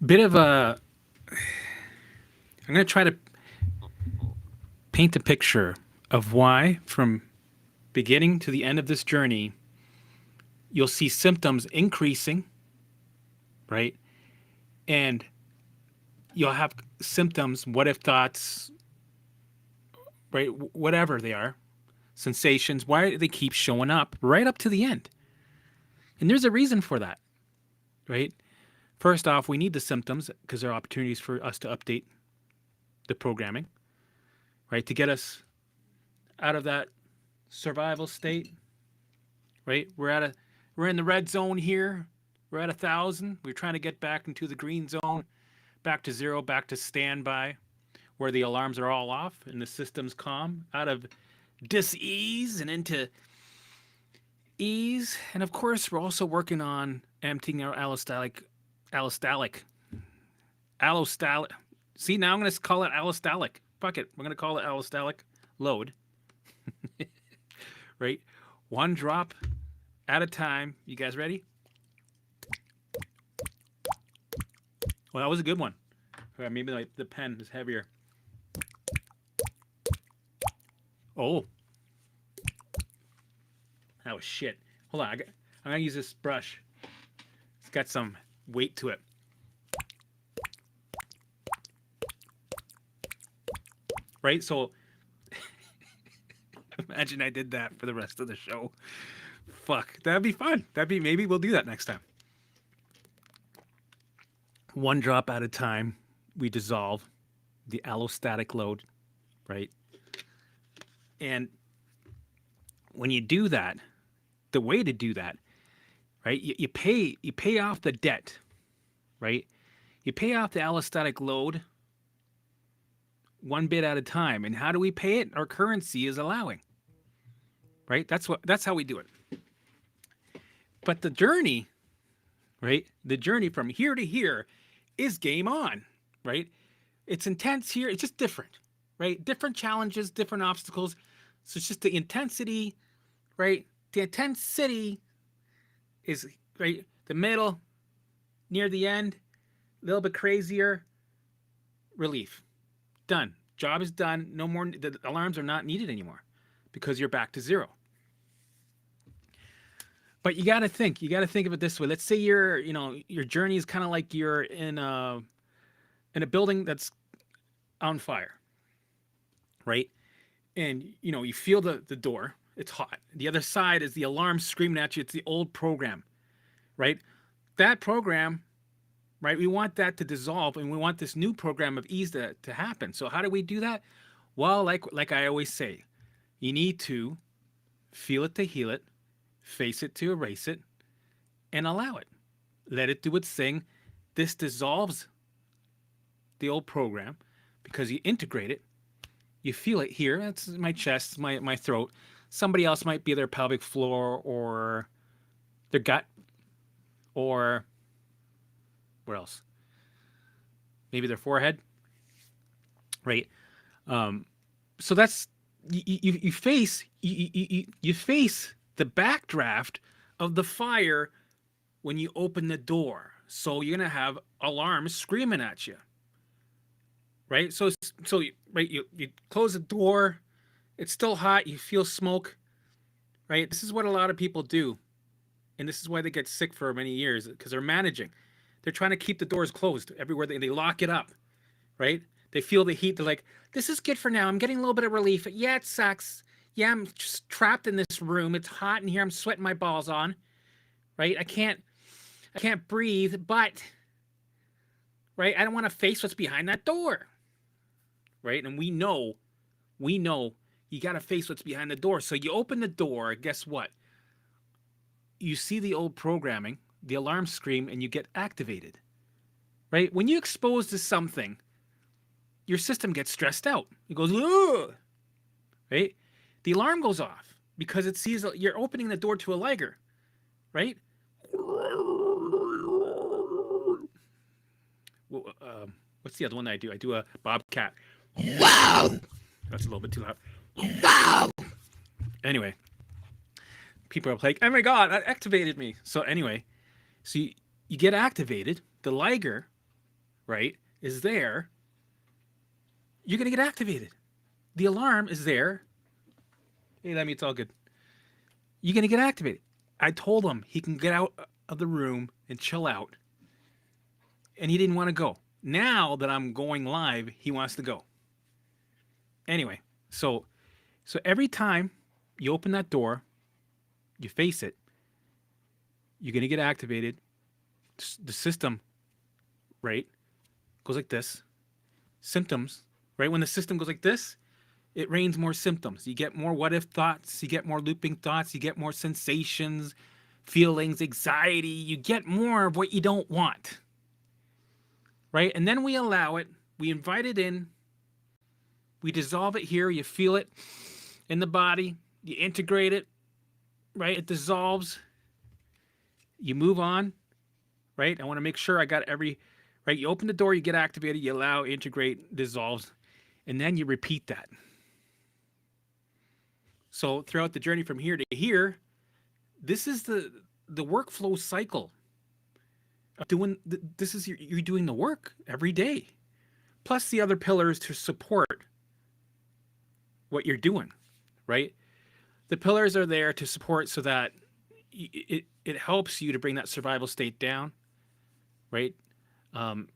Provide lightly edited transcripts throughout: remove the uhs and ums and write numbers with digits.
Bit of a. I'm going to try to paint a picture of why, from beginning to the end of this journey, you'll see symptoms increasing, right? And you'll have symptoms, what if thoughts, right? Whatever they are, sensations, why they keep showing up right up to the end. And there's a reason for that, right? First off, we need the symptoms because they're opportunities for us to update the programming, right? To get us out of that survival state, right? We're in the red zone here. We're at 1,000. We're trying to get back into the green zone, back to zero, back to standby, where the alarms are all off and the system's calm, out of dis-ease and into ease. And of course, we're also working on emptying our allostalic, allostalic. See, now I'm going to call it allostalic. Fuck it. We're going to call it allostalic load, right? One drop at a time. You guys ready? Well, that was a good one. Maybe the pen is heavier. Oh, that was shit. Hold on. I'm going to use this brush. It's got some weight to it. Right? So imagine I did that for the rest of the show. Fuck. That'd be fun. Maybe we'll do that next time. One drop at a time, we dissolve the allostatic load, right? And when you do that, the way to do that, right? You pay off the debt, right? You pay off the allostatic load one bit at a time. And how do we pay it? Our currency is allowing, right? That's how we do it. But the journey, right? The journey from here to here is game on, right? It's intense here. It's just different, right? Different challenges, different obstacles. So it's just the intensity, right? The intensity is right. The middle, near the end, a little bit crazier. Relief. Done. Job is done. No more. The alarms are not needed anymore because you're back to zero. But you got to think. You got to think of it this way. Let's say your journey is kind of like you're in a building that's on fire, right? And you feel the door. It's hot. The other side is the alarm screaming at you. It's the old program, right? That program, right? We want that to dissolve, and we want this new program of ease to happen. So how do we do that? Well, like I always say, you need to feel it to heal it, face it to erase it, and allow it. Let it do its thing. This dissolves the old program because you integrate it. You feel it here. That's my chest, my throat. Somebody else might be their pelvic floor or their gut or where else? Maybe their forehead, right? So that's you face you face the backdraft of the fire when you open the door. So you're gonna have alarms screaming at you, right? So right, you close the door. It's still hot. You feel smoke, right? This is what a lot of people do, and this is why they get sick for many years because they're managing. They're trying to keep the doors closed everywhere. They lock it up, right? They feel the heat. They're like, this is good for now. I'm getting a little bit of relief. Yeah, it sucks. Yeah, I'm just trapped in this room. It's hot in here. I'm sweating my balls on, right? I can't breathe, but, right? I don't want to face what's behind that door, right? And we know you got to face what's behind the door. So you open the door. Guess what? You see the old programming, the alarm scream, and you get activated, right? When you expose to something, your system gets stressed out. It goes, ugh, right? The alarm goes off because it sees you're opening the door to a liger, right? Well, what's the other one that I do? I do a bobcat. Wow! That's a little bit too loud. Wow! Anyway, people are like, oh my God, that activated me. So anyway, so you get activated. The liger right, is there, you're going to get activated. The alarm is there. Hey, Lemmy, it's all good. You're going to get activated. I told him he can get out of the room and chill out, and he didn't want to go. Now that I'm going live, he wants to go. Anyway, so every time you open that door, you face it, you're going to get activated. The system, right, goes like this. Symptoms, right? When the system goes like this, it rains more symptoms. You get more what if thoughts, you get more looping thoughts, you get more sensations, feelings, anxiety, you get more of what you don't want. Right? And then we allow it, we invite it in, we dissolve it here, you feel it in the body, you integrate it, right? It dissolves, you move on, right? I want to make sure I got every, right? You open the door, you get activated, you allow, integrate, dissolves, and then you repeat that. So throughout the journey from here to here, this is the workflow cycle of doing, this is, you're doing the work every day, plus the other pillars to support what you're doing, right? The pillars are there to support so that it helps you to bring that survival state down, right? And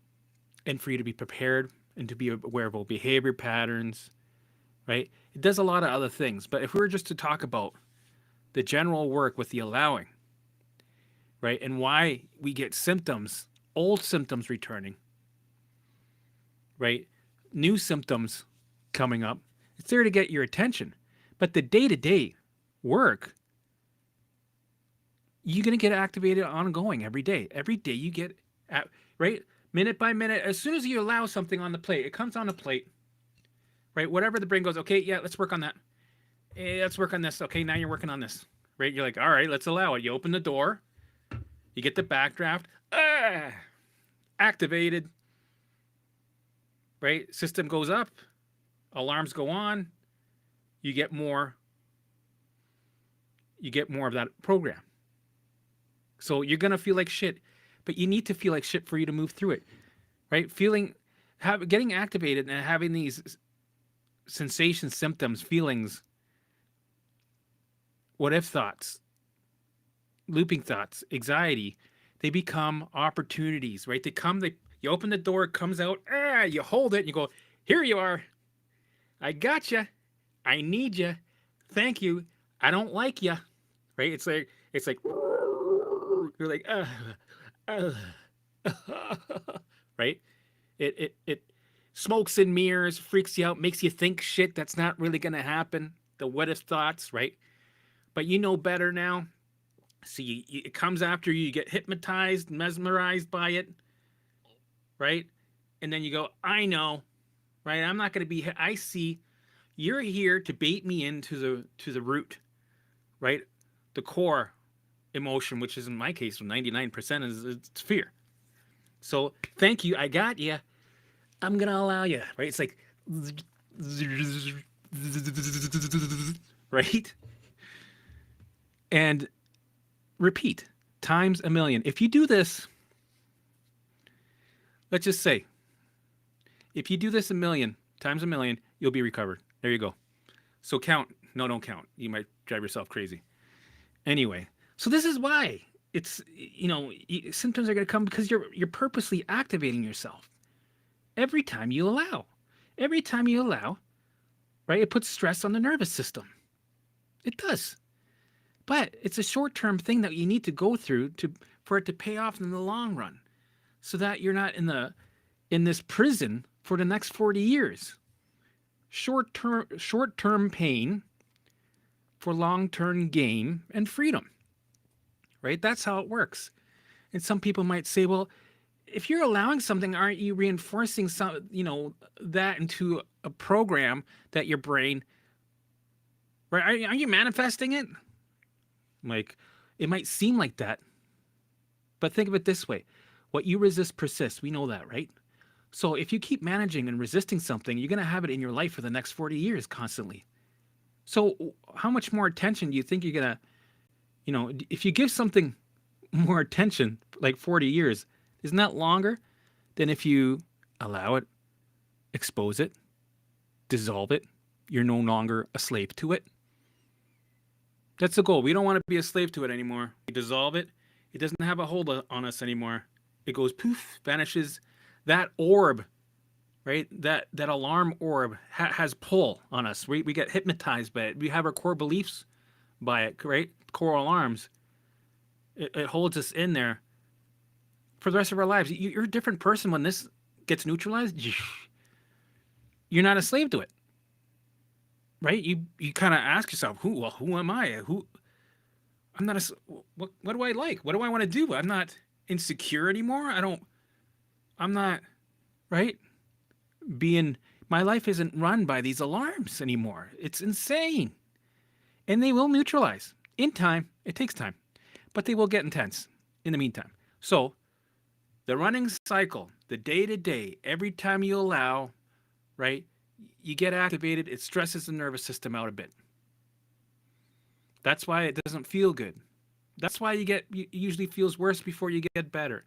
for you to be prepared and to be aware of behavior patterns, right? It does a lot of other things. But if we were just to talk about the general work with the allowing, right? And why we get symptoms, old symptoms returning, right? New symptoms coming up. It's there to get your attention. But the day-to-day work, you're going to get activated ongoing every day. Every day you get, right? Minute by minute, as soon as you allow something on the plate, it comes on the plate, right? Whatever the brain goes, okay, yeah, let's work on that. Hey, let's work on this. Okay, now you're working on this, right? You're like, all right, let's allow it. You open the door, you get the backdraft, activated, right? System goes up, alarms go on, you get more of that program. So you're going to feel like shit, but you need to feel like shit for you to move through it, right? Getting activated and having these sensations, symptoms, feelings, what if thoughts, looping thoughts, anxiety, they become opportunities, right? You open the door, it comes out, you hold it, and you go, here you are. I got you. I need you. Thank you. I don't like you, right? It's like, you're like, right? It smokes and mirrors, freaks you out, makes you think shit that's not really going to happen. The what if thoughts, right? But you know better now. So it comes after you get hypnotized, mesmerized by it, right? And then you go, I know, right? I'm not going to be, I see you're here to bait me into the root, right? The core emotion, which is in my case, 99% is it's fear. So thank you. I got you. I'm going to allow you, right? It's like, right? And repeat times a million. If you do this, let's just say, if you do this times a million, you'll be recovered. There you go. So count. No, don't count. You might drive yourself crazy. Anyway, so this is why it's, symptoms are going to come because you're purposely activating yourself every time you allow. Every time you allow, right? It puts stress on the nervous system. It does. But it's a short-term thing that you need to go through for it to pay off in the long run, so that you're not in this prison for the next 40 years. Short-term pain for long-term gain and freedom. Right? That's how it works. And some people might say, well, if you're allowing something, aren't you reinforcing that into a program that your brain, right? Are you manifesting it? Like, it might seem like that, but think of it this way. What you resist persists. We know that, right? So if you keep managing and resisting something, you're going to have it in your life for the next 40 years constantly. So how much more attention do you think you're going to, if you give something more attention, like 40 years, isn't that longer than if you allow it, expose it, dissolve it. You're no longer a slave to it. That's the goal. We don't want to be a slave to it anymore. We dissolve it. It doesn't have a hold on us anymore. It goes poof, vanishes. That orb, right? That alarm orb has pull on us. We get hypnotized by it. We have our core beliefs by it, right? Core alarms. It holds us in there for the rest of our lives. You're a different person when this gets neutralized. You're not a slave to it, right? You kind of ask yourself, who am I? I'm not a. What do I like? What do I want to do? I'm not insecure anymore. I'm not, right? My life isn't run by these alarms anymore. It's insane. And they will neutralize in time. It takes time, but they will get intense in the meantime. So the running cycle, the day to day, every time you allow, right, you get activated, it stresses the nervous system out a bit. That's why it doesn't feel good. That's why it usually feels worse before you get better.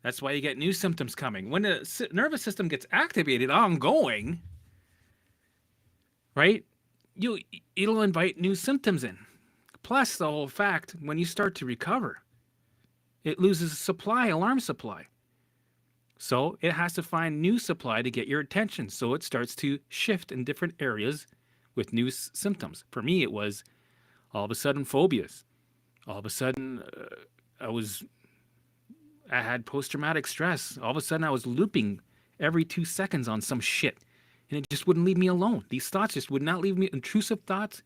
That's why you get new symptoms coming. When the nervous system gets activated ongoing, right, it'll invite new symptoms in. Plus the whole fact, when you start to recover, it loses supply, alarm supply. So it has to find new supply to get your attention. So it starts to shift in different areas with new symptoms. For me, it was all of a sudden phobias. All of a sudden, I had post-traumatic stress. All of a sudden, I was looping every 2 seconds on some shit. And it just wouldn't leave me alone. These thoughts just would not leave me. Intrusive thoughts,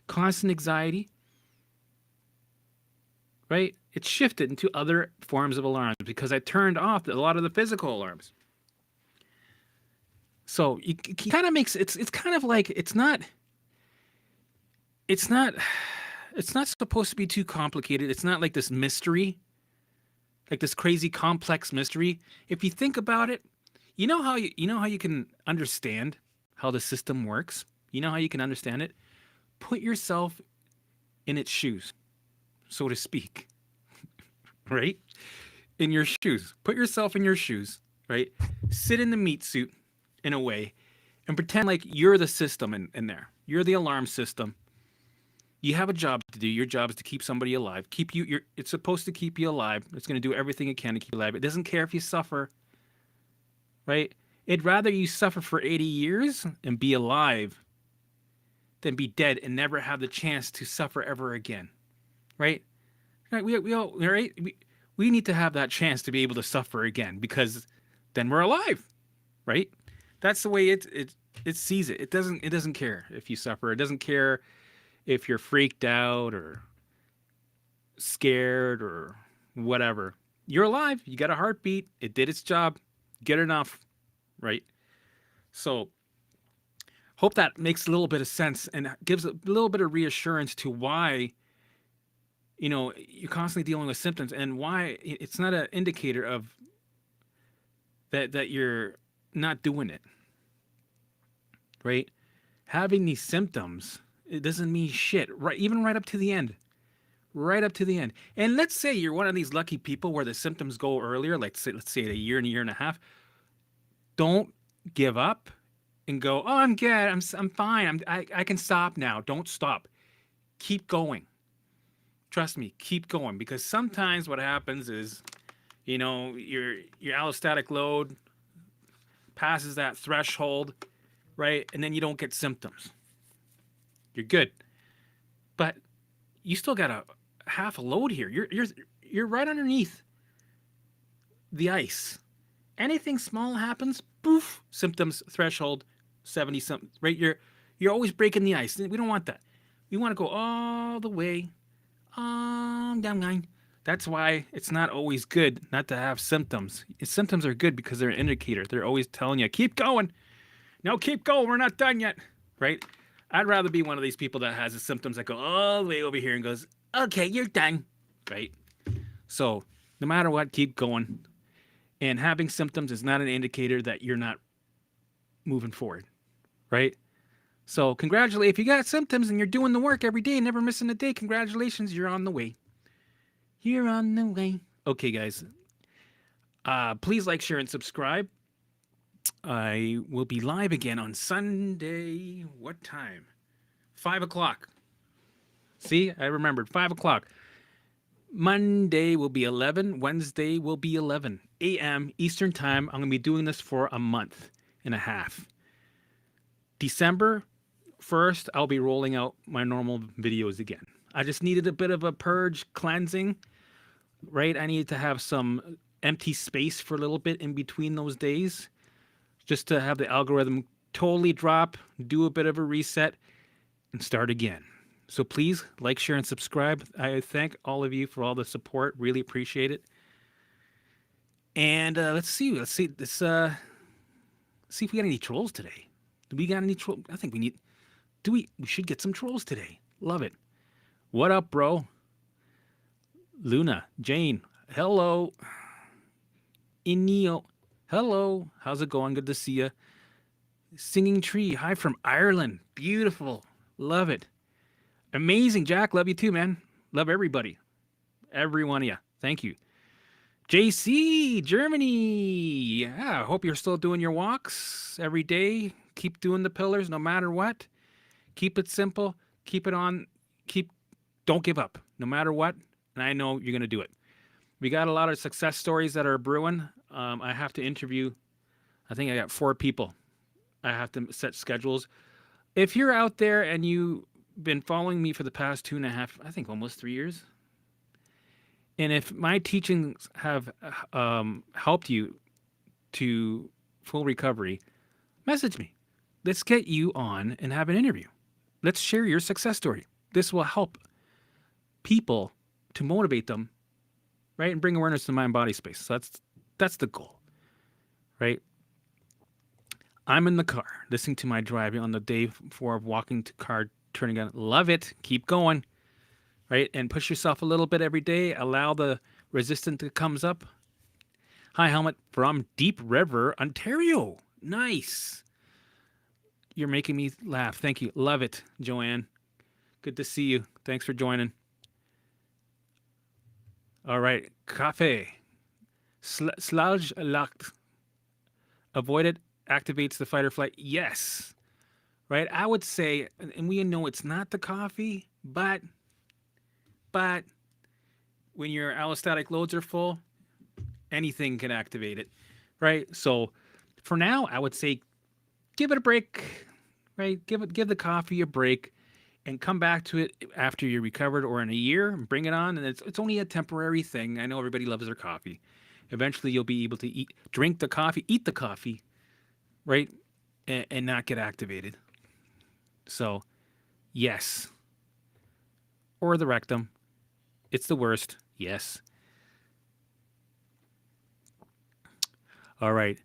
constant anxiety, right? It shifted into other forms of alarms because I turned off a lot of the physical alarms. So it kind of makes it's kind of like it's not supposed to be too complicated. It's not like this mystery, like this crazy complex mystery. If you think about it, you know how you can understand how the system works? You know how you can understand it? Put yourself in its shoes, so to speak. Right? In your shoes. Put yourself in your shoes, right? Sit in the meat suit in a way and pretend like you're the system in there. You're the alarm system. You have a job to do. Your job is to keep somebody alive. It's supposed to keep you alive. It's going to do everything it can to keep you alive. It doesn't care if you suffer, right? It'd rather you suffer for 80 years and be alive than be dead and never have the chance to suffer ever again, right? Right? We need to have that chance to be able to suffer again because then we're alive, right? That's the way it sees it. It doesn't care if you suffer. It doesn't care if you're freaked out or scared or whatever. You're alive. You got a heartbeat. It did its job. Good enough, right? So hope that makes a little bit of sense and gives a little bit of reassurance to why you're constantly dealing with symptoms and why it's not an indicator of that you're not doing it, right? Having these symptoms, it doesn't mean shit, right? Even right up to the end. And let's say you're one of these lucky people where the symptoms go earlier, like let's say a year and a half. Don't give up and go, oh, I'm good. I'm fine. I can stop now. Don't stop. Keep going. Trust me, keep going, because sometimes what happens is, your allostatic load passes that threshold, right? And then you don't get symptoms. You're good. But you still got a half a load here. You're right underneath the ice. Anything small happens, poof, symptoms threshold 70 something, right? You're always breaking the ice. We don't want that. We want to go all the way down. That's why it's not always good not to have symptoms. Symptoms are good because they're an indicator. They're always telling you, keep going. No, keep going. We're not done yet, right? I'd rather be one of these people that has the symptoms that go all the way over here and goes, okay, you're done, right? So no matter what, keep going. And having symptoms is not an indicator that you're not moving forward, right? So congratulations. If you got symptoms and you're doing the work every day, never missing a day, congratulations, you're on the way. You're on the way. Okay, guys. Please like, share, and subscribe. I will be live again on Sunday. What time? 5 o'clock. See, I remembered 5 o'clock. Monday will be 11. Wednesday will be 11 a.m. Eastern Time. I'm going to be doing this for a month and a half. December 1st, I'll be rolling out my normal videos again. I just needed a bit of a purge cleansing, right? I needed to have some empty space for a little bit in between those days just to have the algorithm totally drop, do a bit of a reset, and start again. So please like, share, and subscribe. I thank all of you for all the support. Really appreciate it. And let's see if we got any trolls today. Do we got any trolls? I think we need. Do we? We should get some trolls today. Love it. What up, bro? Luna, Jane, hello. Inio, hello. How's it going? Good to see you. Singing Tree, hi from Ireland. Beautiful. Love it. Amazing, Jack. Love you too, man. Love everybody. Every one of you. Thank you. JC, Germany. Yeah, I hope you're still doing your walks every day. Keep doing the pillars no matter what. Keep it simple. Keep it on. Don't give up no matter what. And I know you're going to do it. We got a lot of success stories that are brewing. I have to interview, I think I got 4 people. I have to set schedules. If you're out there and you've been following me for the past 2.5, I think almost 3 years, and if my teachings have helped you to full recovery, message me. Let's get you on and have an interview. Let's share your success story. This will help people to motivate them, right, and bring awareness to the mind-body space. So that's the goal, right? I'm in the car listening to my driving on the day 4 of walking to car turning on. Love it. Keep going, right? And push yourself a little bit every day. Allow the resistance that comes up. Hi, Helmut from Deep River, Ontario. Nice. You're making me laugh. Thank you. Love it, Joanne. Good to see you. Thanks for joining. All right. Cafe. Sludge locked. Avoid it. Activates the fight or flight. Yes. Right? I would say, and we know it's not the coffee, but when your allostatic loads are full, anything can activate it. Right? So for now, I would say give it a break. Right? Give the coffee a break and come back to it after you're recovered or in a year and bring it on. And it's only a temporary thing. I know everybody loves their coffee. Eventually you'll be able to drink the coffee, eat the coffee, right? And not get activated. So, yes. Or the rectum. It's the worst. Yes. All right.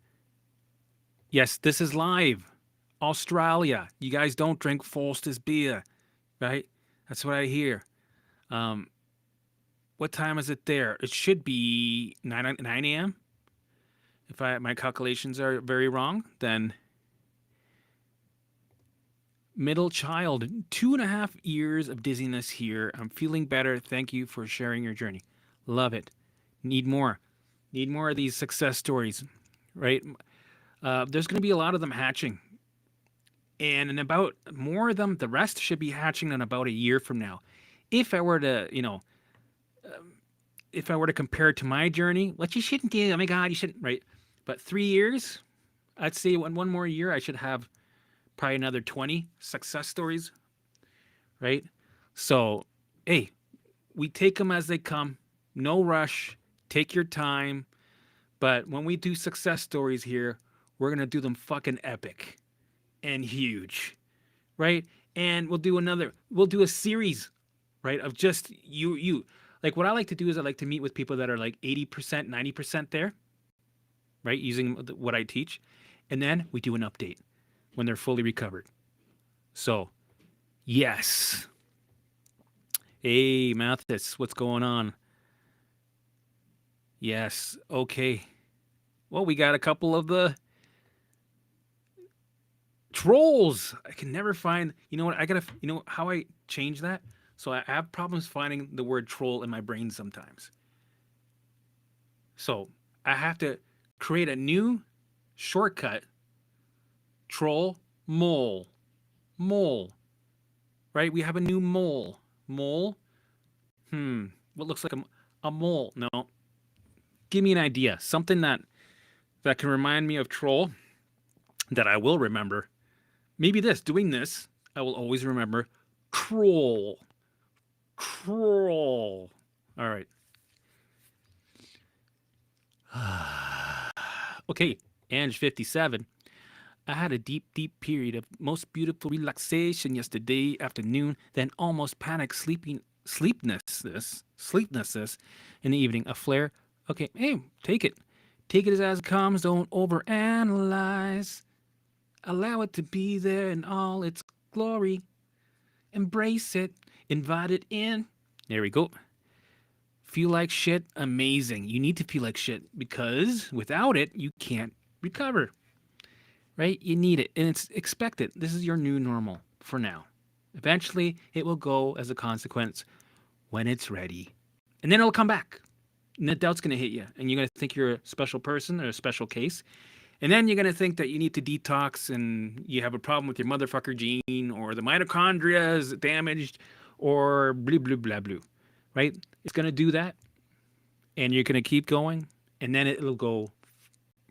Yes, this is live. Australia. You guys don't drink Foster's beer, right? That's what I hear. What time is it there? It should be 9 a.m. If my calculations are very wrong, then middle child, 2.5 years of dizziness here. I'm feeling better. Thank you for sharing your journey. Love it. Need more. Need more of these success stories, right? There's going to be a lot of them hatching. And in about more of them, the rest should be hatching in about a year from now. If I were to, if I were to compare it to my journey, what you shouldn't do, oh my God, you shouldn't, right? But 3 years, I'd say one more year, I should have probably another 20 success stories, right? So, hey, we take them as they come. No rush. Take your time. But when we do success stories here, we're going to do them fucking epic and huge, right? And we'll do a series, right, of just you. Like what I like to do is I like to meet with people that are like 80%, 90% there, right, using what I teach. And then we do an update when they're fully recovered. So, yes. Hey, Mathis, what's going on? Yes, okay. Well, we got a couple of the trolls. I can never find, you know what, you know how I change that? So I have problems finding the word troll in my brain sometimes. So I have to create a new shortcut. Troll, mole, mole, right? We have a new mole. Mole, what looks like a mole? No. Give me an idea. Something that can remind me of troll that I will remember. Maybe this, doing this, I will always remember troll. Troll. All right. Okay, Ange 57. I had a deep, deep period of most beautiful relaxation yesterday afternoon, then almost panic sleeplessness in the evening. A flare. Okay, hey, take it. Take it as it comes. Don't overanalyze. Allow it to be there in all its glory. Embrace it. Invite it in. There we go. Feel like shit. Amazing. You need to feel like shit because without it, you can't recover. Right? You need it. And it's expected. This is your new normal for now. Eventually, it will go as a consequence when it's ready. And then it'll come back. And the doubt's going to hit you. And you're going to think you're a special person or a special case. And then you're going to think that you need to detox and you have a problem with your motherfucker gene or the mitochondria is damaged or blah, blah, blah, blah. Right? It's going to do that. And you're going to keep going. And then it'll go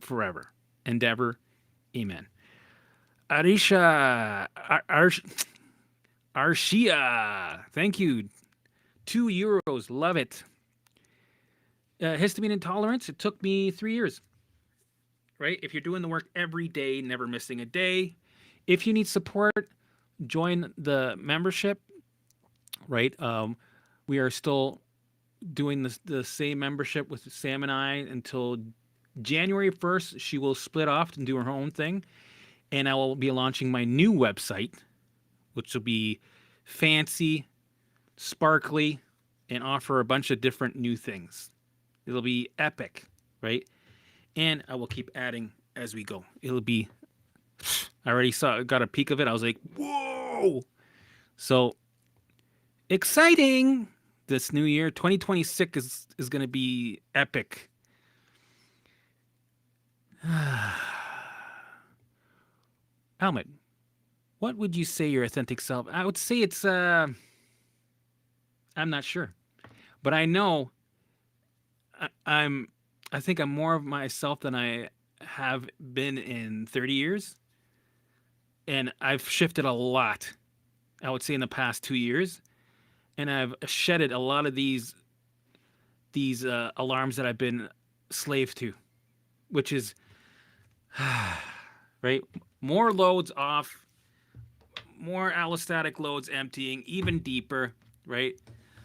forever. Endeavor. Amen. Arisha, Arshia, thank you. €2, love it. Histamine intolerance, it took me 3 years. Right? If you're doing the work every day, never missing a day. If you need support, join the membership. Right? We are still doing the same membership with Sam and I until January 1st. She will split off and do her own thing. And I will be launching my new website, which will be fancy, sparkly, and offer a bunch of different new things. It'll be epic, right? And I will keep adding as we go. It'll be, I already got a peek of it. I was like, whoa. So exciting. This new year, 2026 is going to be epic. Helmut, what would you say your authentic self? I would say it's I'm not sure. But I know I think I'm more of myself than I have been in 30 years. And I've shifted a lot. I would say in the past 2 years. And I've shedded a lot of these alarms that I've been slave to, which is right? More loads off, more allostatic loads emptying, even deeper, right?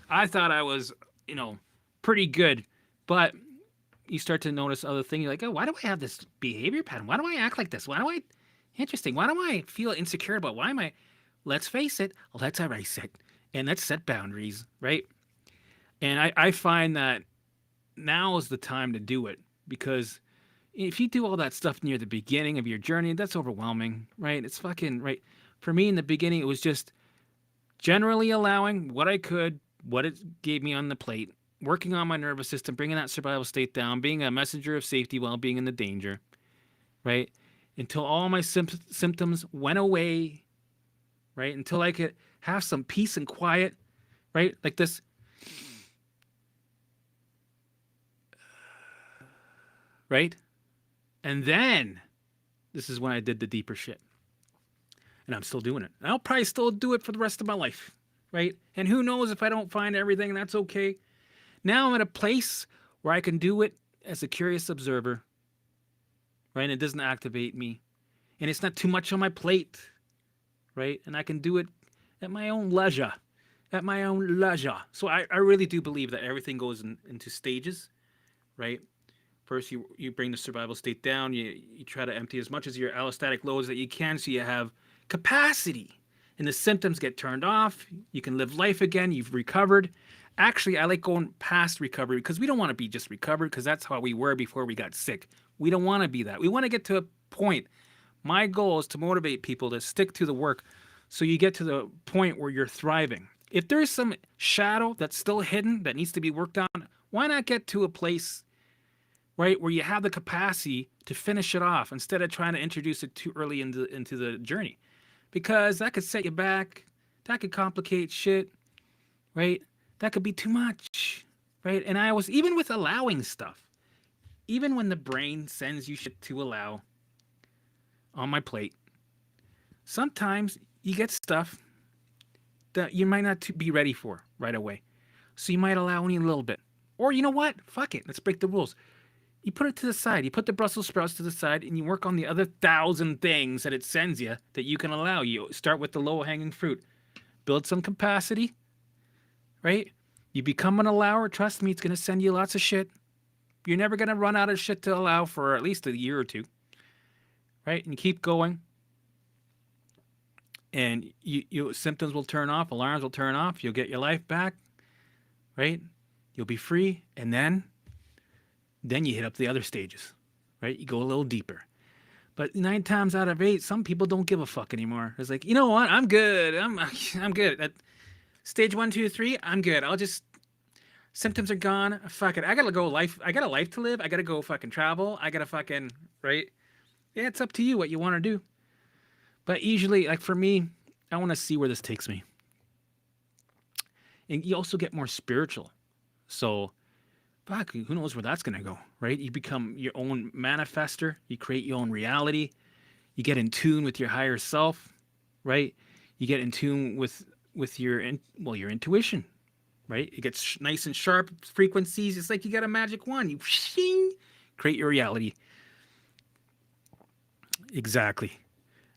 I thought I was, pretty good, but you start to notice other things. You're like, oh, why do I have this behavior pattern? Why do I act like this? Interesting. Why do I feel insecure about why am I, let's face it, let's erase it, and let's set boundaries, right? And I find that now is the time to do it because if you do all that stuff near the beginning of your journey, that's overwhelming, right? It's fucking, right? For me in the beginning, it was just generally allowing what I could, what it gave me on the plate, working on my nervous system, bringing that survival state down, being a messenger of safety while being in the danger, right? Until all my symptoms went away, right? Until I could have some peace and quiet, right? Like this. Right? And then this is when I did the deeper shit. And I'm still doing it. And I'll probably still do it for the rest of my life. Right? And who knows if I don't find everything, that's okay. Now I'm at a place where I can do it as a curious observer. Right? And it doesn't activate me. And it's not too much on my plate. Right? And I can do it at my own leisure. At my own leisure. So I really do believe that everything goes into stages. Right? First, you bring the survival state down. You try to empty as much as your allostatic loads that you can so you have capacity. And the symptoms get turned off. You can live life again. You've recovered. Actually, I like going past recovery because we don't want to be just recovered because that's how we were before we got sick. We don't want to be that. We want to get to a point. My goal is to motivate people to stick to the work so you get to the point where you're thriving. If there's some shadow that's still hidden that needs to be worked on, why not get to a place right? Where you have the capacity to finish it off instead of trying to introduce it too early into the journey, because that could set you back. That could complicate shit, right? That could be too much, right? And I was even with allowing stuff, even when the brain sends you shit to allow on my plate, sometimes you get stuff that you might not be ready for right away. So you might allow only a little bit. Or you know what? Fuck it. Let's break the rules. You put it to the side. You put the Brussels sprouts to the side and you work on the other 1,000 things that it sends you that you can allow. You start with the low hanging fruit. Build some capacity, right? You become an allower. Trust me, it's going to send you lots of shit. You're never going to run out of shit to allow for at least a year or two, right? And you keep going. And you symptoms will turn off. Alarms will turn off. You'll get your life back, right? You'll be free. And then you hit up the other stages, right? You go a little deeper. But 9 times out of 8, some people don't give a fuck anymore. It's like, you know what? I'm good. I'm good. At stage 1, 2, 3, I'm good. I'll just symptoms are gone. Fuck it. I gotta go life. I got a life to live. I gotta go fucking travel. I gotta fucking right. Yeah, it's up to you what you want to do. But usually, like for me, I want to see where this takes me. And you also get more spiritual. So fuck, who knows where that's going to go, right? You become your own manifester. You create your own reality. You get in tune with your higher self, right? You get in tune with your intuition, right? It gets nice and sharp frequencies. It's like you got a magic wand. You create your reality. Exactly.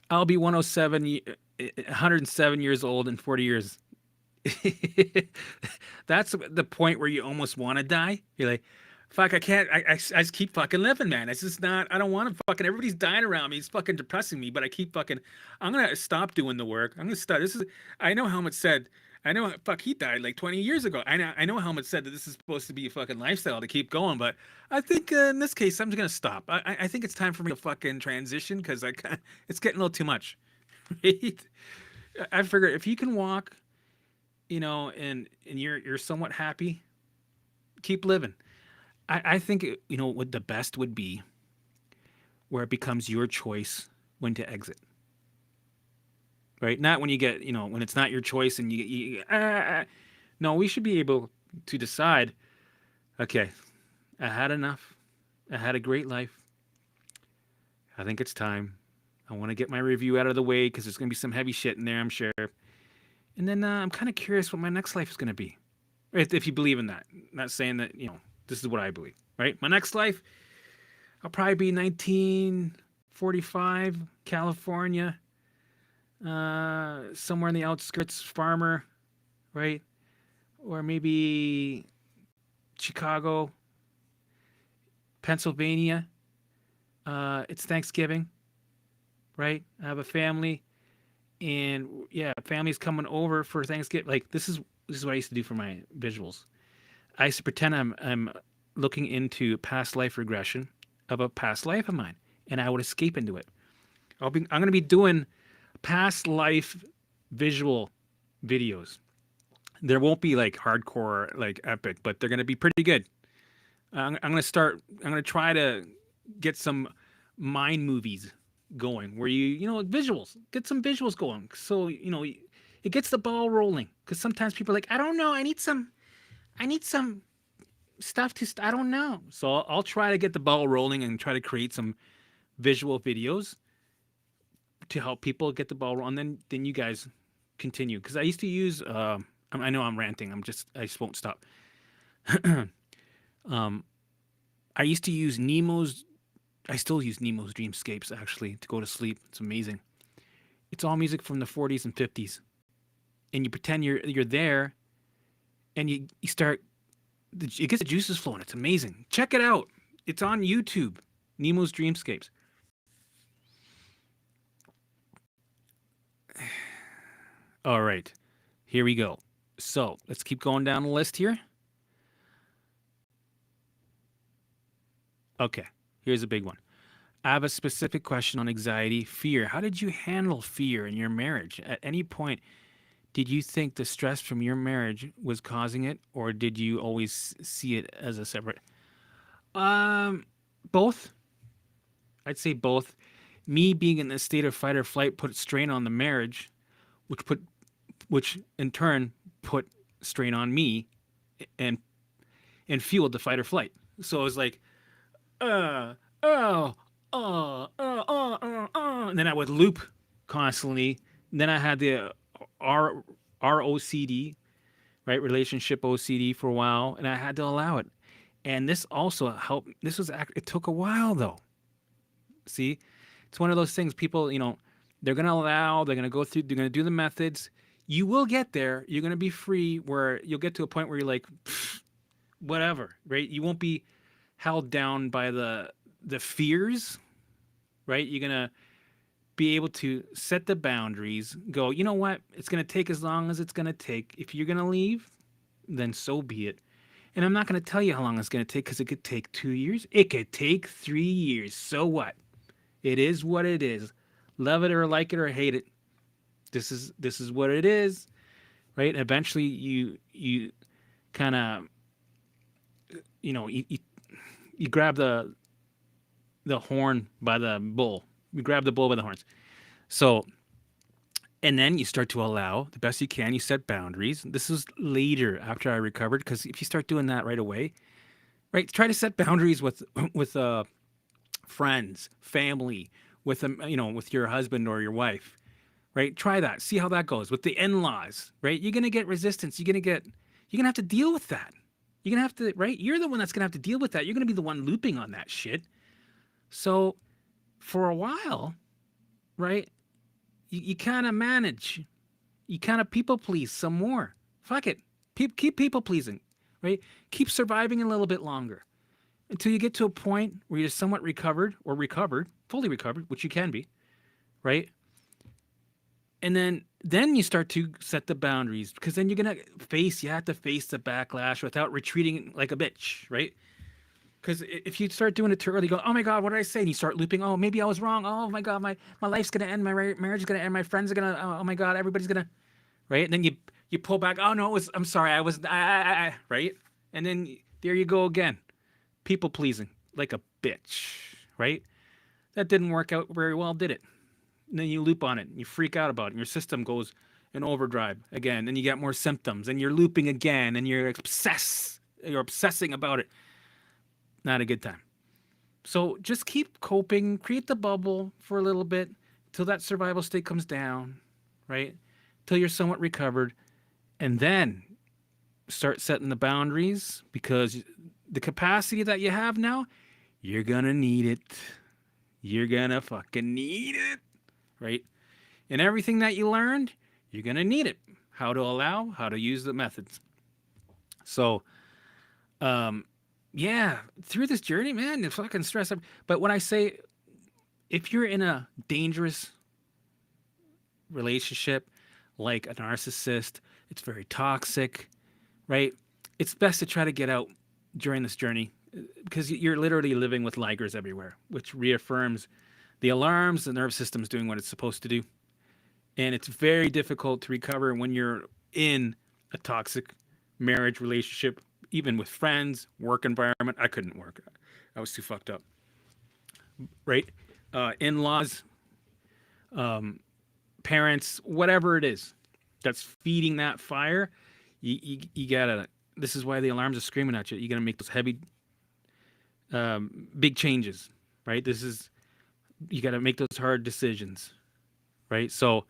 I'll be 107 years old in 40 years. That's the point where you almost want to die. You're like, fuck, I can't. I just keep fucking living, man. It's just not. I don't want to fucking. Everybody's dying around me. It's fucking depressing me. But I keep fucking. I'm gonna stop doing the work. I'm gonna start. This is. I know Helmut said. I know. Fuck, he died like 20 years ago. I know Helmut said that this is supposed to be a fucking lifestyle to keep going. But I think in this case, I'm just gonna stop. I think it's time for me to fucking transition because it's getting a little too much. Right? I figure if you can walk, and you're somewhat happy, keep living. I think what the best would be, where it becomes your choice when to exit. Right? Not when you get when it's not your choice and no, we should be able to decide. Okay, I had enough. I had a great life. I think it's time. I want to get my review out of the way because there's gonna be some heavy shit in there, I'm sure. And then I'm kind of curious what my next life is going to be. If you believe in that. Not saying that, this is what I believe, right? My next life, I'll probably be 1945, California, somewhere in the outskirts, farmer, right? Or maybe Chicago, Pennsylvania. It's Thanksgiving, right? I have a family. And yeah, family's coming over for Thanksgiving. Like this is what I used to do for my visuals. I used to pretend I'm looking into past life regression of a past life of mine, and I would escape into it. I'm going to be doing past life visual videos. There won't be like hardcore, like epic, but they're going to be pretty good. I'm going to try to get some mind movies going where visuals, get some visuals going. So, it gets the ball rolling. Because sometimes people are like, I don't know. I need some stuff I don't know. So I'll try to get the ball rolling and try to create some visual videos to help people get the ball rolling. And then you guys continue. Because I used to use, I know I'm ranting. I just won't stop. I used to use I still use Nemo's Dreamscapes, actually, to go to sleep. It's amazing. It's all music from the 40s and 50s. And you pretend you're there, and you start, it gets the juices flowing. It's amazing. Check it out. It's on YouTube, Nemo's Dreamscapes. All right, here we go. So let's keep going down the list here. Okay. Here's a big one. I have a specific question on anxiety, fear. How did you handle fear in your marriage? At any point, did you think the stress from your marriage was causing it, or did you always see it as a separate? Um, both. I'd say both. Me being in a state of fight or flight put strain on the marriage, which put which in turn put strain on me and fueled the fight or flight. So it was like, uh, oh, and then I would loop constantly. And then I had the R ROCD, right, relationship OCD for a while, and I had to allow it. And this also helped. It took a while though. See, it's one of those things. People, they're gonna allow. They're gonna go through. They're gonna do the methods. You will get there. You're gonna be free, where you'll get to a point where you're like, whatever, right? You won't be held down by the fears, right? You're gonna be able to set the boundaries. Go, you know what? It's gonna take as long as it's gonna take. If you're gonna leave, then so be it. And I'm not gonna tell you how long it's gonna take, because it could take 2 years. It could take 3 years. So what? It is what it is. Love it or like it or hate it. This is what it is, right? Eventually, you kind of you grab the horn by the bull. You grab the bull by the horns. So, and then you start to allow the best you can. You set boundaries. This is later after I recovered, because if you start doing that right away, right, try to set boundaries with with friends, family, with with your husband or your wife, right? Try that. See how that goes with the in-laws, right? You're gonna get resistance. You're gonna have to deal with that. You're gonna have to, right? You're the one that's gonna have to deal with that. You're gonna be the one looping on that shit. So for a while, right? You kind of manage. You kind of people please some more. Fuck it. Keep people pleasing, right? Keep surviving a little bit longer until you get to a point where you're somewhat fully recovered, which you can be, right? And then you start to set the boundaries, because then you have to face the backlash without retreating like a bitch, right? Because if you start doing it too early, you go, oh my God, what did I say? And you start looping, oh, maybe I was wrong. Oh my God, my life's going to end. My marriage is going to end. My friends are going to, oh my God, everybody's going to, right? And then you pull back, oh no, I'm sorry. Right? And then there you go again. People pleasing like a bitch, right? That didn't work out very well, did it? And then you loop on it and you freak out about it. And your system goes in overdrive again. And you get more symptoms and you're looping again and you're obsessing about it. Not a good time. So just keep coping, create the bubble for a little bit till that survival state comes down, right? Till you're somewhat recovered. And then start setting the boundaries, because the capacity that you have now, you're going to need it. You're going to fucking need it, right? And everything that you learned, you're going to need it. How to allow, how to use the methods. So, yeah, through this journey, man, it's fucking stress. But when I say, if you're in a dangerous relationship, like a narcissist, it's very toxic, right? It's best to try to get out during this journey, because you're literally living with ligers everywhere, which reaffirms the alarms. The nervous system's doing what it's supposed to do. And it's very difficult to recover when you're in a toxic marriage relationship, even with friends, work environment. I couldn't work. I was too fucked up, right? In-laws, parents, whatever it is that's feeding that fire, you gotta. This is why the alarms are screaming at you. You gotta make those heavy, big changes, right? You gotta make those hard decisions, right? So,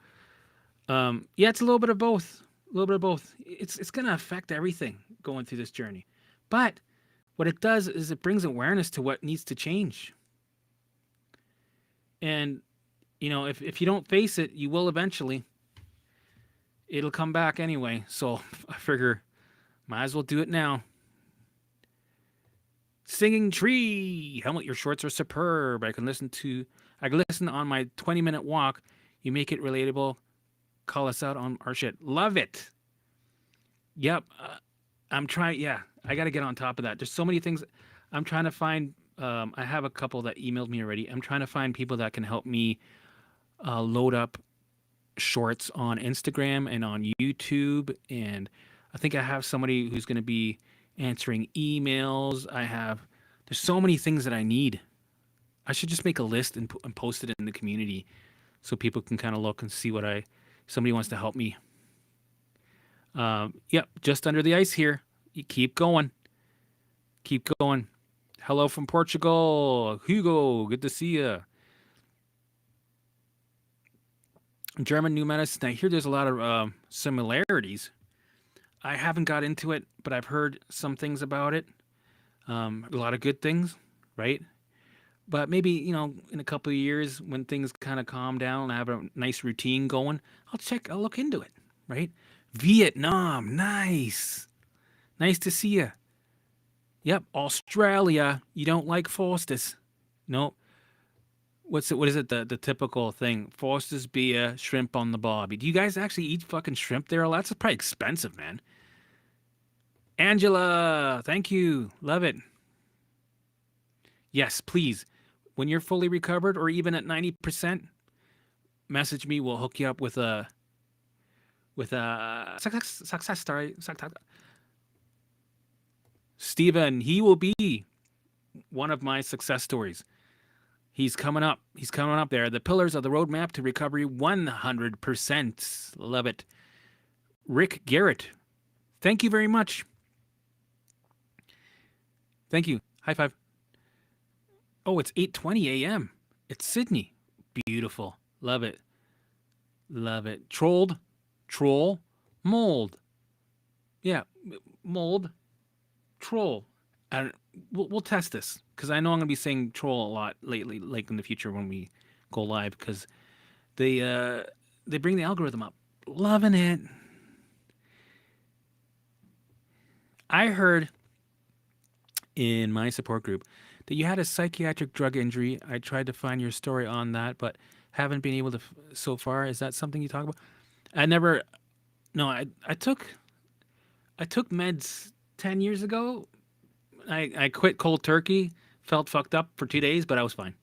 yeah, it's a little bit of both. A little bit of both. It's gonna affect everything going through this journey, but what it does is it brings awareness to what needs to change. And if you don't face it, you will eventually. It'll come back anyway. So I figure, might as well do it now. Singing Tree, Helmut, your shorts are superb. I can listen on my 20-minute walk. You make it relatable. Call us out on our shit. Love it. Yep. I'm trying. Yeah, I got to get on top of that. There's so many things I'm trying to find. I have a couple that emailed me already. I'm trying to find people that can help me load up shorts on Instagram and on YouTube. And I think I have somebody who's going to be answering emails. I have There's so many things that I need. I should just make a list and post it in the community so people can kind of look and see what I. Somebody wants to help me. Yep, just under the ice here. You keep going. Keep going. Hello from Portugal. Hugo, good to see you. German new medicine. I hear there's a lot of similarities. I haven't got into it, but I've heard some things about it. A lot of good things, right? But maybe, in a couple of years when things kind of calm down and I have a nice routine going, I'll look into it, right? Vietnam, nice. Nice to see you. Yep, Australia, you don't like Foster's. No. What is it, the typical thing? Foster's beer, shrimp on the barbie. Do you guys actually eat fucking shrimp there? That's probably expensive, man. Angela, thank you. Love it. Yes, please. When you're fully recovered or even at 90%, message me. We'll hook you up with a success story. Steven, he will be one of my success stories. He's coming up. He's coming up there. The pillars of the roadmap to recovery 100%. Love it. Rick Garrett, thank you very much. Thank you. High five. Oh, it's 8:20 a.m. It's Sydney. Beautiful. Love it. Love it. Trolled. Troll. Mold. Yeah. Mold. Troll. And we'll test this because I know I'm going to be saying troll a lot lately, like in the future when we go live, because they bring the algorithm up. Loving it. I heard in my support group that you had a psychiatric drug injury. I tried to find your story on that, but haven't been able to so far. Is that something you talk about? I never. No, I took meds 10 years ago. I quit cold turkey. Felt fucked up for 2 days, but I was fine.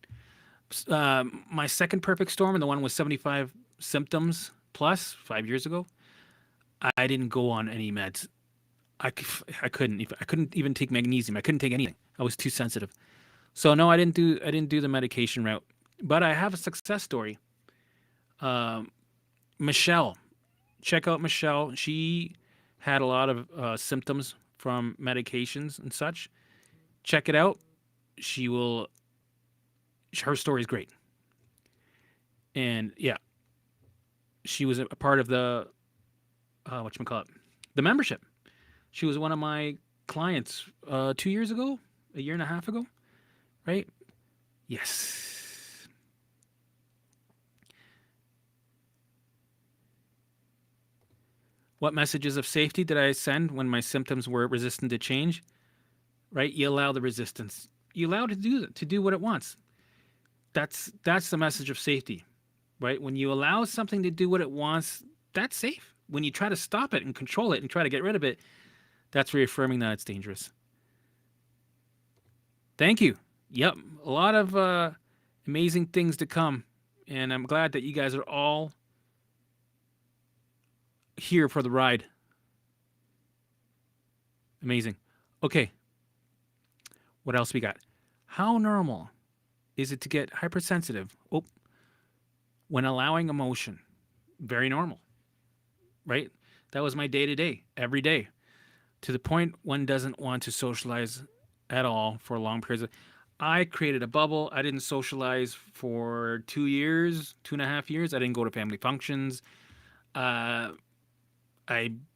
My second perfect storm, and the one with 75 symptoms plus 5 years ago, I didn't go on any meds. I couldn't even take magnesium. I couldn't take anything. I was too sensitive. So no, I didn't do the medication route. But I have a success story. Michelle, check out Michelle. She had a lot of symptoms from medications and such. Check it out. Her story is great. And yeah, she was a part of the the membership. She was one of my clients 2 years ago, a year and a half ago, right? Yes. What messages of safety did I send when my symptoms were resistant to change? Right? You allow the resistance. You allow it to do what it wants. That's the message of safety, right? When you allow something to do what it wants, that's safe. When you try to stop it and control it and try to get rid of it, that's reaffirming that it's dangerous. Thank you. Yep, a lot of amazing things to come, and I'm glad that you guys are all here for the ride. Amazing. Okay. What else we got? How normal is it to get hypersensitive? Oh, when allowing emotion. Very normal, right? That was my day to day, every day, to the point one doesn't want to socialize at all for long periods. I created a bubble. I didn't socialize for 2 years, 2.5 years. I didn't go to family functions. I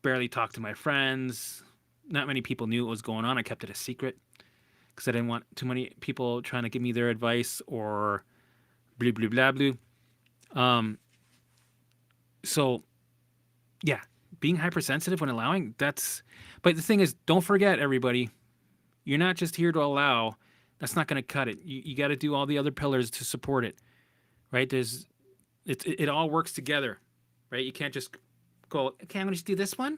barely talked to my friends. Not many people knew what was going on. I kept it a secret because I didn't want too many people trying to give me their advice or blah, blah, blah, blah. So, yeah, being hypersensitive when allowing, but the thing is, don't forget, everybody, you're not just here to allow. That's not going to cut it. You got to do all the other pillars to support it, right? It all works together, right? You can't just go, okay, I'm going to just do this one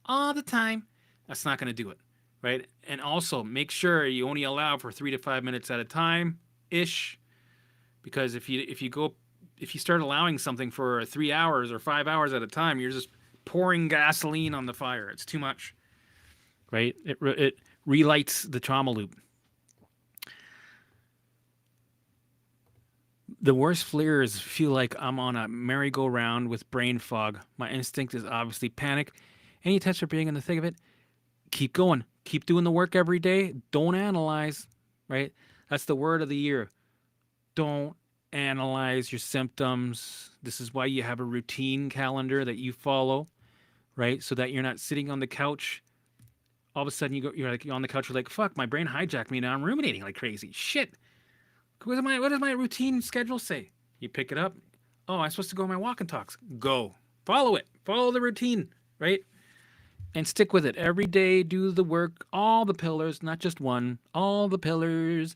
all the time. That's not going to do it, right? And also make sure you only allow for 3 to 5 minutes at a time ish, because if you start allowing something for 3 hours or 5 hours at a time, you're just pouring gasoline on the fire. It's too much, right? It relights the trauma loop. The worst flares feel like I'm on a merry-go-round with brain fog. My instinct is obviously panic. Any touch of being in the thick of it, keep going. Keep doing the work every day. Don't analyze, right? That's the word of the year. Don't analyze your symptoms. This is why you have a routine calendar that you follow, right? So that you're not sitting on the couch. All of a sudden, you're like you're on the couch. You're like, "Fuck, my brain hijacked me. Now I'm ruminating like crazy. Shit. What does my routine schedule say?" You pick it up. Oh, I'm supposed to go on my walk and talks. Go. Follow it. Follow the routine, right? And stick with it. Every day, do the work. All the pillars, not just one. All the pillars,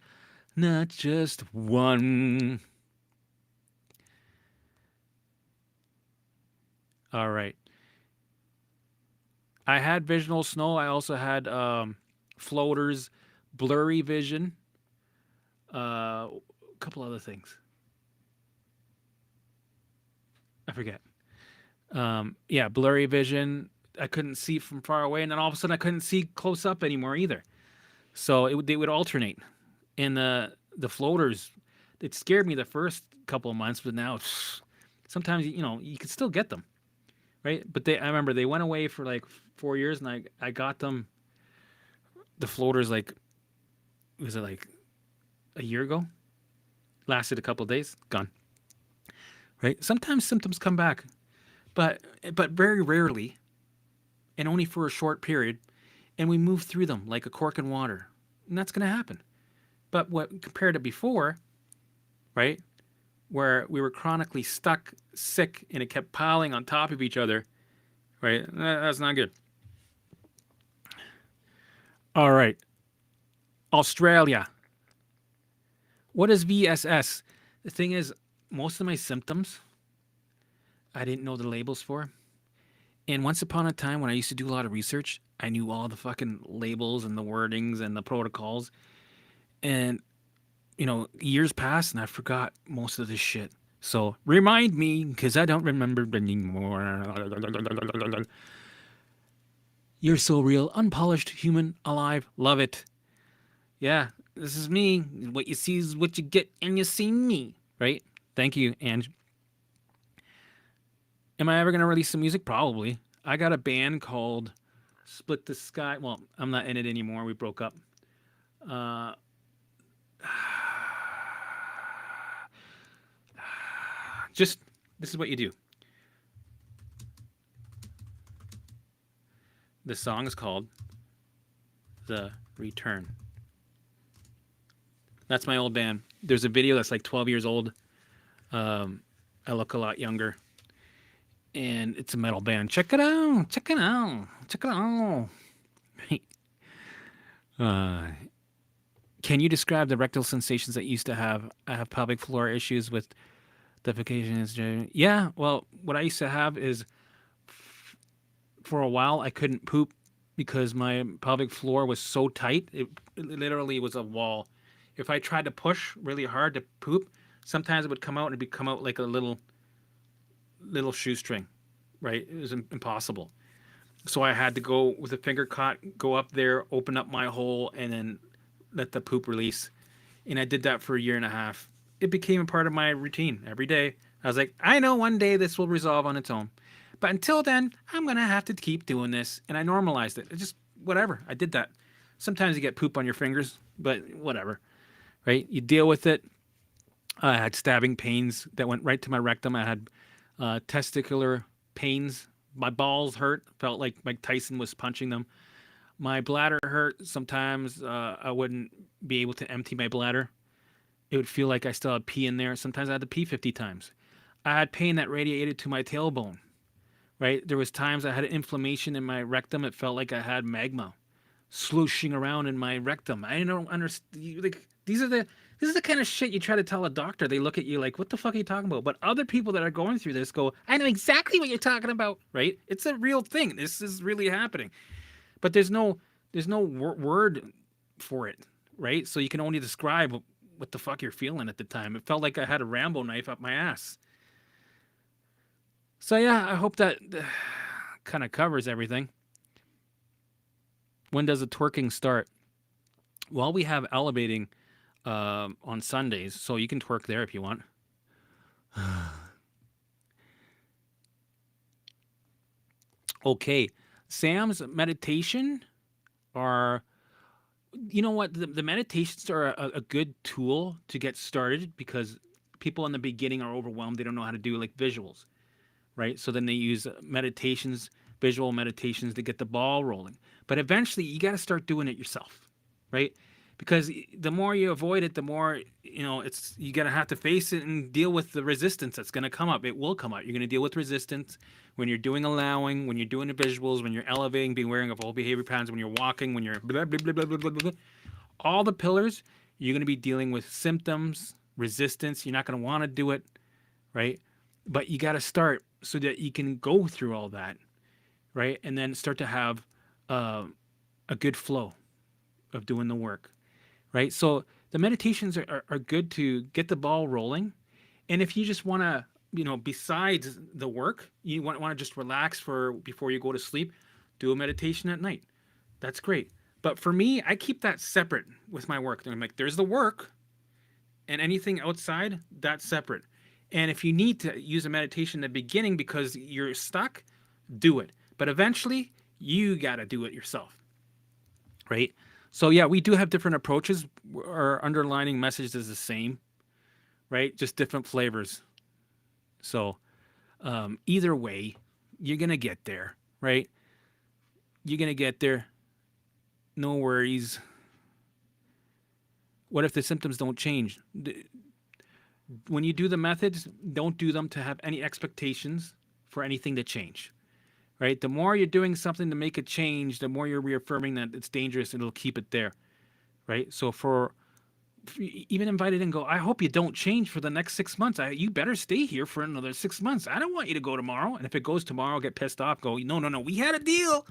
not just one. All right. I had visual snow. I also had floaters, blurry vision, a couple other things. I forget. Yeah, blurry vision. I couldn't see from far away, and then all of a sudden I couldn't see close up anymore either. So they would alternate. And the floaters, it scared me the first couple of months, but now sometimes you can still get them, right? But I remember they went away for like 4 years, and I got them the floaters like was it like a year ago? Lasted a couple of days, gone. Right? Sometimes symptoms come back, but very rarely, and only for a short period, and we move through them like a cork in water, and that's going to happen. But what compared to before, right, where we were chronically stuck, sick, and it kept piling on top of each other, right? That's not good. All right, Australia. What is VSS? The thing is, most of my symptoms, I didn't know the labels for. And once upon a time, when I used to do a lot of research, I knew all the fucking labels and the wordings and the protocols. And, years passed and I forgot most of this shit. So remind me, because I don't remember anymore. You're so real, unpolished, human, alive, love it. Yeah, this is me. What you see is what you get, and you see me, right? Thank you, Ange. Am I ever going to release some music? Probably. I got a band called Split the Sky. Well, I'm not in it anymore. We broke up. Uh, just, this is what you do. The song is called The Return. That's my old band. There's a video that's like 12 years old. I look a lot younger. And it's a metal band. Check it out. Check it out. Check it out. Can you describe the rectal sensations that you used to have? I have pelvic floor issues with defecation. Yeah, well, what I used to have is for a while I couldn't poop because my pelvic floor was so tight. It literally was a wall. If I tried to push really hard to poop, sometimes it would come out and it'd come out like a little shoestring, right? It was impossible. So I had to go with a finger cot, go up there, open up my hole, and then let the poop release. And I did that for a year and a half. It became a part of my routine every day. I was like, I know one day this will resolve on its own. But until then, I'm going to have to keep doing this. And I normalized it. It just, whatever. I did that. Sometimes you get poop on your fingers, but whatever, right? You deal with it. I had stabbing pains that went right to my rectum. I had testicular pains. My balls hurt. Felt like Mike Tyson was punching them. My bladder hurt. Sometimes I wouldn't be able to empty my bladder. It would feel like I still had pee in there. Sometimes I had to pee 50 times. I had pain that radiated to my tailbone, right? There was times I had inflammation in my rectum. It felt like I had magma slooshing around in my rectum. I don't understand. Like, this is the kind of shit you try to tell a doctor. They look at you like, what the fuck are you talking about? But other people that are going through this go, I know exactly what you're talking about, right? It's a real thing. This is really happening. But there's no word for it, right? So you can only describe what the fuck you're feeling at the time. It felt like I had a Rambo knife up my ass. So yeah, I hope that kind of covers everything. When does the twerking start? Well, we have elevating on Sundays, so you can twerk there if you want. Okay, Sam's meditation are, you know what, the meditations are a good tool to get started because people in the beginning are overwhelmed. They don't know how to do like visuals, right? So then they use meditations, visual meditations to get the ball rolling. But eventually you got to start doing it yourself, right? Because the more you avoid it, the more, it's, you got to have to face it and deal with the resistance that's going to come up. It will come up. You're going to deal with resistance when you're doing allowing, when you're doing the visuals, when you're elevating, being aware of all behavior patterns, when you're walking, when you're blah, blah, blah, blah, blah, blah, blah. All the pillars, you're going to be dealing with symptoms, resistance. You're not going to want to do it, right? But you got to start so that you can go through all that, right? And then start to have uh, a good flow of doing the work, right? So the meditations are good to get the ball rolling. And if you just want to, besides the work, you want to just relax for before you go to sleep, do a meditation at night. That's great. But for me, I keep that separate with my work. I'm like, there's the work, and anything outside, that's separate. And if you need to use a meditation in the beginning because you're stuck, do it. But eventually, you got to do it yourself, right? So, yeah, we do have different approaches. Our underlining message is the same, right? Just different flavors. So, either way, you're going to get there, right? You're going to get there. No worries. What if the symptoms don't change? When you do the methods, don't do them to have any expectations for anything to change, right? The more you're doing something to make a change, the more you're reaffirming that it's dangerous and it'll keep it there, right? So for even invited and go, I hope you don't change for the next 6 months. You better stay here for another 6 months. I don't want you to go tomorrow. And if it goes tomorrow, get pissed off, go, no, no, no, we had a deal.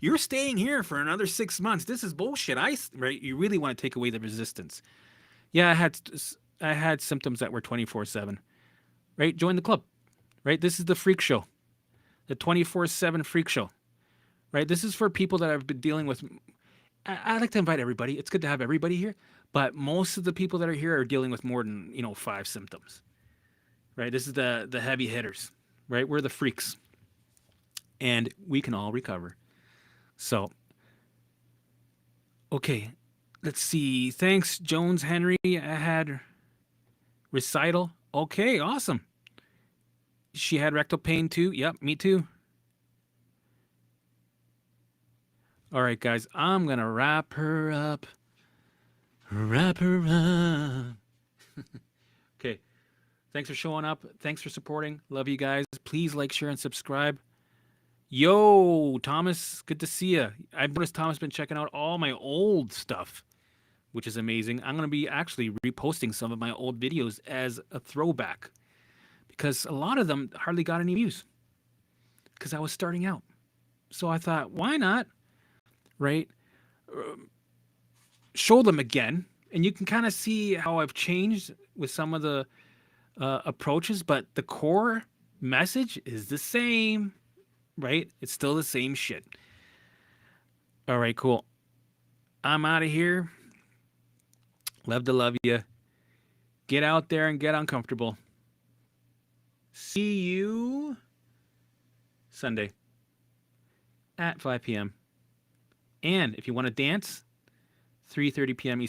You're staying here for another 6 months. This is bullshit. Right? You really want to take away the resistance. Yeah, I had symptoms that were 24/7. Right? Join the club. Right? This is the freak show. The 24/7 freak show. Right? This is for people that have been dealing with. I like to invite everybody. It's good to have everybody here, but most of the people that are here are dealing with more than 5 symptoms. Right? This is the heavy hitters. Right? We're the freaks, and we can all recover. So, okay, let's see. Thanks, Jones Henry. I had recital. Okay, awesome. She had rectal pain too. Yep, me too. All right, guys, I'm going to wrap her up. Wrap her up. Okay, thanks for showing up. Thanks for supporting. Love you guys. Please like, share, and subscribe. Yo, Thomas, good to see you. I've noticed Thomas been checking out all my old stuff, which is amazing. I'm going to be actually reposting some of my old videos as a throwback because a lot of them hardly got any views because I was starting out. So I thought, why not, right? Show them again. And you can kind of see how I've changed with some of the approaches, but the core message is the same, right? It's still the same shit. All right, cool. I'm out of here. Love to love you. Get out there and get uncomfortable. See you Sunday at 5 p.m. And if you want to dance, 3:30 p.m. Eastern.